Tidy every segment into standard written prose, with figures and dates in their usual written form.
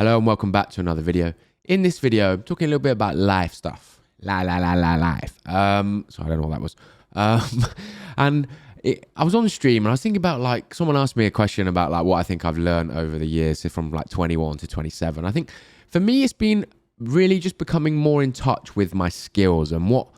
Hello and welcome back to another video. In this video, I'm talking a little bit about life stuff. Life. Sorry, I don't know what that was. I was on the stream and I was thinking about, like, someone asked me a question about like what I think I've learned over the years from like 21 to 27. I think for me it's been really just becoming more in touch with my skills and what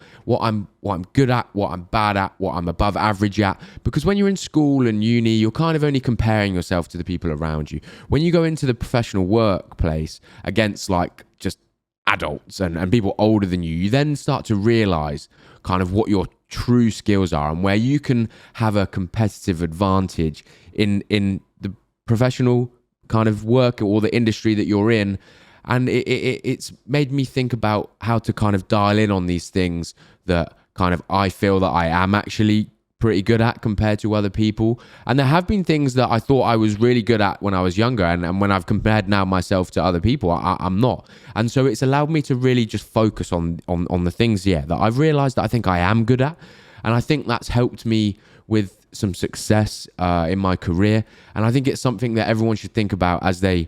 I'm good at, what I'm bad at, what I'm above average at. Because when you're in school and uni, you're kind of only comparing yourself to the people around you. When you go into the professional workplace against like just adults and people older than you then start to realize kind of what your true skills are and where you can have a competitive advantage in the professional kind of work or the industry that you're in. And it's made me think about how to kind of dial in on these things that kind of I feel that I am actually pretty good at compared to other people. And there have been things that I thought I was really good at when I was younger. And when I've compared now myself to other people, I'm not. And so it's allowed me to really just focus on the things, that I've realized that I think I am good at. And I think that's helped me with some success in my career. And I think it's something that everyone should think about as they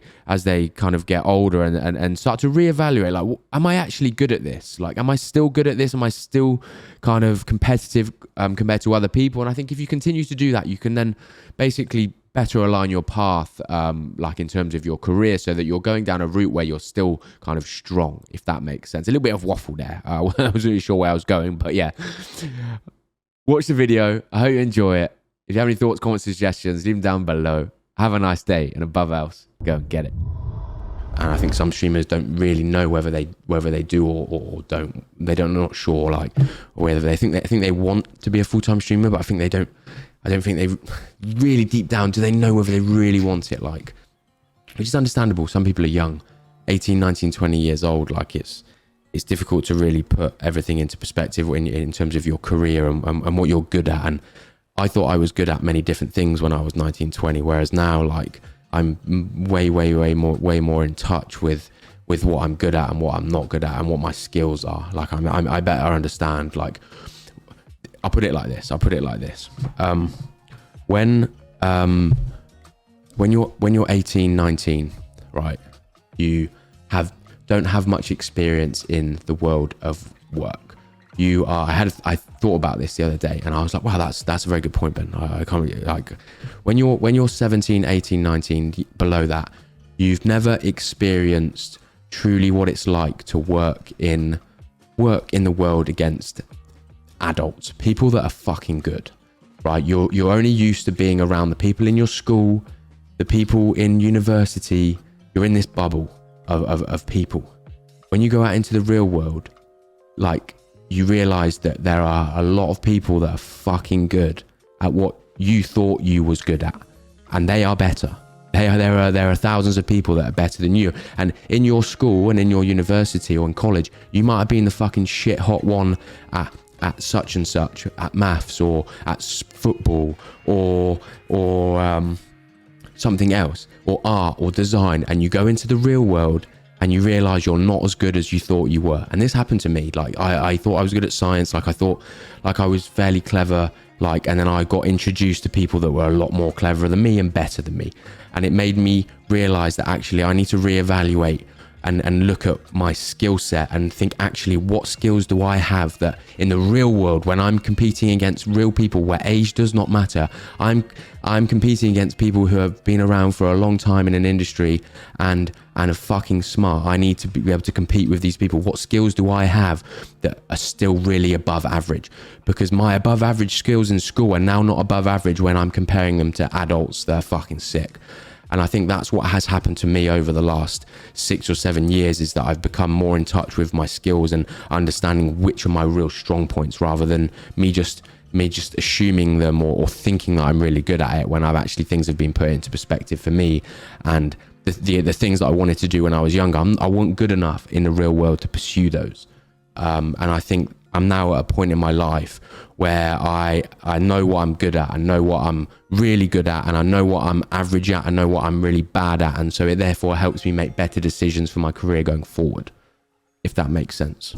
kind of get older and start to reevaluate, like, well, am I actually good at this? Like, am I still good at this? Am I still kind of competitive compared to other people? And I think if you continue to do that, you can then basically better align your path, like in terms of your career, so that you're going down a route where you're still kind of strong, if that makes sense. A little bit of waffle there. I wasn't really sure where I was going, but yeah. Watch the video. I hope you enjoy it. If you have any thoughts, comments, suggestions, leave them down below. Have a nice day, and above else, go and get it. And I think some streamers don't really know whether they do or don't. They're not sure, like, or whether they think they want to be a full-time streamer, but I don't think they really deep down do they know whether they really want it, like, which is understandable. Some people are young, 18, 19, 20 years old. Like, it's difficult to really put everything into perspective in terms of your career and what you're good at. And I thought I was good at many different things when I was 19, 20, whereas now, like, I'm way more in touch with what I'm good at and what I'm not good at and what my skills are. Like, I better understand. Like, I'll put it like this. When you're 18, 19, right, you don't have much experience in the world of work. I thought about this the other day and I was like, wow, that's a very good point, Ben. I can't really, like, when you're 17, 18, 19, below that, you've never experienced truly what it's like to work in the world against adults, people that are fucking good, right? You're only used to being around the people in your school, the people in university. You're in this bubble of people. When you go out into the real world, like, you realize that there are a lot of people that are fucking good at what you thought you was good at, and they are better. There are thousands of people that are better than you. And in your school and in your university or in college, you might have been the fucking shit hot one at such and such, at maths or at football or something else, or art or design, and you go into the real world and you realize you're not as good as you thought you were. And this happened to me. Like, I thought I was good at science. Like, I thought like I was fairly clever, like, and then I got introduced to people that were a lot more clever than me and better than me. And it made me realize that actually I need to reevaluate and look at my skill set and think, actually, what skills do I have that in the real world, when I'm competing against real people where age does not matter, I'm competing against people who have been around for a long time in an industry and are fucking smart. I need to be able to compete with these people. What skills do I have that are still really above average? Because my above average skills in school are now not above average when I'm comparing them to adults that are fucking sick. And I think that's what has happened to me over the last 6 or 7 years, is that I've become more in touch with my skills and understanding which are my real strong points, rather than me just assuming them or thinking that I'm really good at it, when I've actually, things have been put into perspective for me. And the things that I wanted to do when I was younger, I wasn't good enough in the real world to pursue those. And I think I'm now at a point in my life where I know what I'm good at, I know what I'm really good at, and I know what I'm average at, I know what I'm really bad at. And so it therefore helps me make better decisions for my career going forward, if that makes sense.